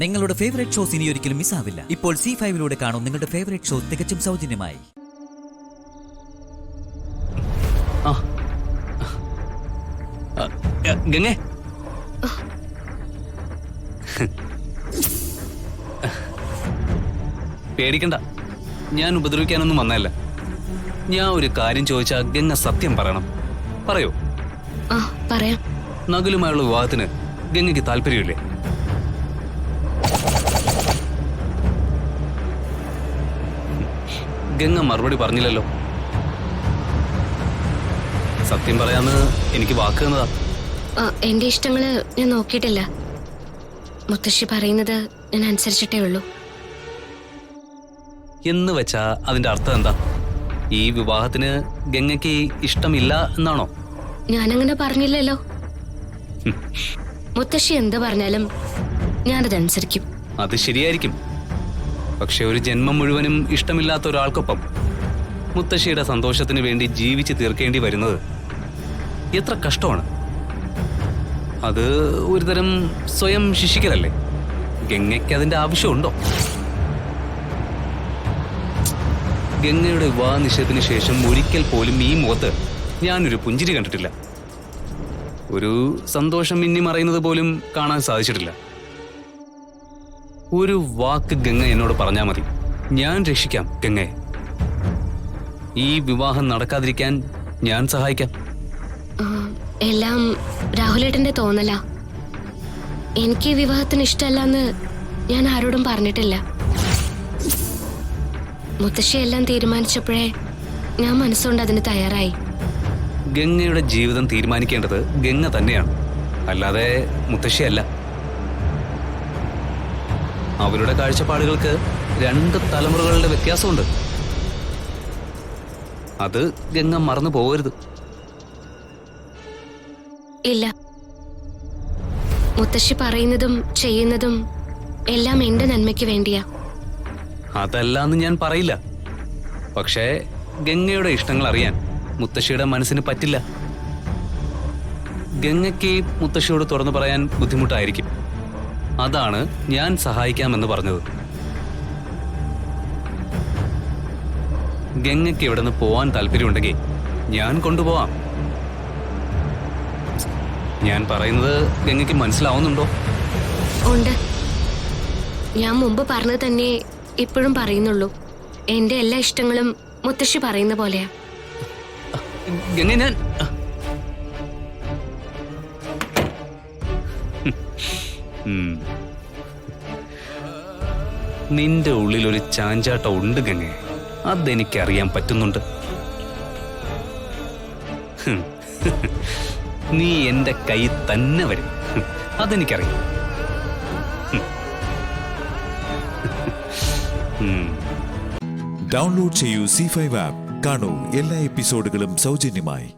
നിങ്ങളുടെ favourite shows ഇനി ഒരിക്കലും മിസ്സാവില്ല. ഇപ്പോൾ C5-ലൂടെ കാണും നിങ്ങളുടെ ഫേവറേറ്റ് ഷോ തികച്ചും സൗജന്യമായി. ഗംഗേ, പേടിക്കണ്ട, ഞാൻ ഉപദ്രവിക്കാനൊന്നും വന്നതല്ല. ഞാൻ ഒരു കാര്യം ചോദിച്ചാ ഗംഗ സത്യം പറയണം. പറയോ? പറയാം. നകുലുമായുള്ള വിവാഹത്തിന് ഗംഗയ്ക്ക് താല്പര്യമില്ലേ? ഗംഗ മറുപടി പറഞ്ഞില്ലല്ലോ. സത്യം പറയാന്ന് എനിക്ക് വാക്ക് തന്നതാ. എന്റെ ഇഷ്ടങ്ങള് ഞാൻ നോക്കിയിട്ടില്ല. മുത്തശ്ശി പറയുന്നത് ഞാൻ അനുസരിച്ചിട്ടേ ഉള്ളൂ. എന്ന് വെച്ചാ അതിന്റെ അർത്ഥം എന്താ? ഈ വിവാഹത്തിന് ഗംഗയ്ക്ക് ഇഷ്ടമില്ല എന്നാണോ? ഞാനങ്ങനെ പറഞ്ഞില്ലല്ലോ. മുത്തശ്ശി എന്ത് പറഞ്ഞാലും ഞാനതനുസരിക്കും. അത് ശരിയായിരിക്കും. പക്ഷെ ഒരു ജന്മം മുഴുവനും ഇഷ്ടമില്ലാത്ത ഒരാൾക്കൊപ്പം മുത്തശ്ശിയുടെ സന്തോഷത്തിന് വേണ്ടി ജീവിച്ച് തീർക്കേണ്ടി വരുന്നത് എത്ര കഷ്ടമാണ്. അത് ഒരുതരം സ്വയം ശിക്ഷിക്കലല്ലേ? ഗംഗയ്ക്ക് അതിന്റെ ആവശ്യമുണ്ടോ? ഗംഗയുടെ വിവാഹ നിശ്ചയത്തിന് ശേഷം ഒരിക്കൽ പോലും ഈ മുഖത്ത് ഞാനൊരു പുഞ്ചിരി കണ്ടിട്ടില്ല. ഒരു സന്തോഷം മിന്നി മറയുന്നത് പോലും കാണാൻ സാധിച്ചിട്ടില്ല. ഒരു വാക്ക് ഗംഗ എന്നോട് പറഞ്ഞാൽ മതി, ഞാൻ രക്ഷിക്കാം ഗംഗയെ. ഈ വിവാഹം നടക്കാതിരിക്കാൻ ഞാൻ സഹായിക്കാം. എല്ലാം രാഹുലേട്ടന്റെ തോന്നലാ. എനിക്ക് ഈ വിവാഹത്തിന് ഇഷ്ടമല്ലെന്ന് ഞാൻ ആരോടും പറഞ്ഞിട്ടില്ല. മുത്തശ്ശി എല്ലാം തീരുമാനിച്ചപ്പോഴേ ഞാൻ മനസ്സുകൊണ്ട് അതിന് തയ്യാറായി. ഗംഗയുടെ ജീവിതം തീരുമാനിക്കേണ്ടത് ഗംഗ തന്നെയാണ്, അല്ലാതെ മുത്തശ്ശിയല്ല. അവരുടെ കാഴ്ചപ്പാടുകൾക്ക് 2 തലമുറകളുടെ വ്യത്യാസമുണ്ട്. അത് ഗംഗ മറന്നു പോകരുത്. ഇല്ല, മുത്തശ്ശി പറയുന്നതും ചെയ്യുന്നതും എല്ലാം എന്റെ നന്മയ്ക്ക് വേണ്ടിയാ. അതല്ലാന്ന് ഞാൻ പറയില്ല. പക്ഷേ ഗംഗയുടെ ഇഷ്ടങ്ങൾ അറിയാൻ മുത്തശ്ശിയുടെ മനസ്സിന് പറ്റില്ല. ഗംഗയ്ക്ക് മുത്തശ്ശിയോട് തുറന്നു പറയാൻ ബുദ്ധിമുട്ടായിരിക്കും. അതാണ് ഞാൻ സഹായിക്കാമെന്ന് പറഞ്ഞത്. ഗംഗയ്ക്ക് ഇവിടെ നിന്ന് പോവാൻ താല്പര്യമുണ്ടെങ്കിൽ ഞാൻ കൊണ്ടുപോവാം. ഞാൻ പറയുന്നത് ഗംഗയ്ക്ക് മനസ്സിലാവുന്നുണ്ടോ? ഉണ്ട്. ഞാൻ മുമ്പ് പറഞ്ഞത് തന്നെ ഇപ്പോഴും പറയുന്നുള്ളൂ. എന്റെ എല്ലാ ഇഷ്ടങ്ങളും മുത്തശ്ശി പറയുന്ന പോലെയാ. ഗംഗ, ഞാൻ നിന്റെ ഉള്ളിൽ ഒരു ചാഞ്ചാട്ടം ഉണ്ട് ഗംഗ, അതെനിക്കറിയാൻ പറ്റുന്നുണ്ട്. നീ എന്റെ കൈ തന്നെ വരും, അതെനിക്കറിയാം. ഡൗൺലോഡ് ചെയ്യൂ C5 ആപ്പ്. കാണൂ എല്ലാ എപ്പിസോഡുകളും സൗജന്യമായി.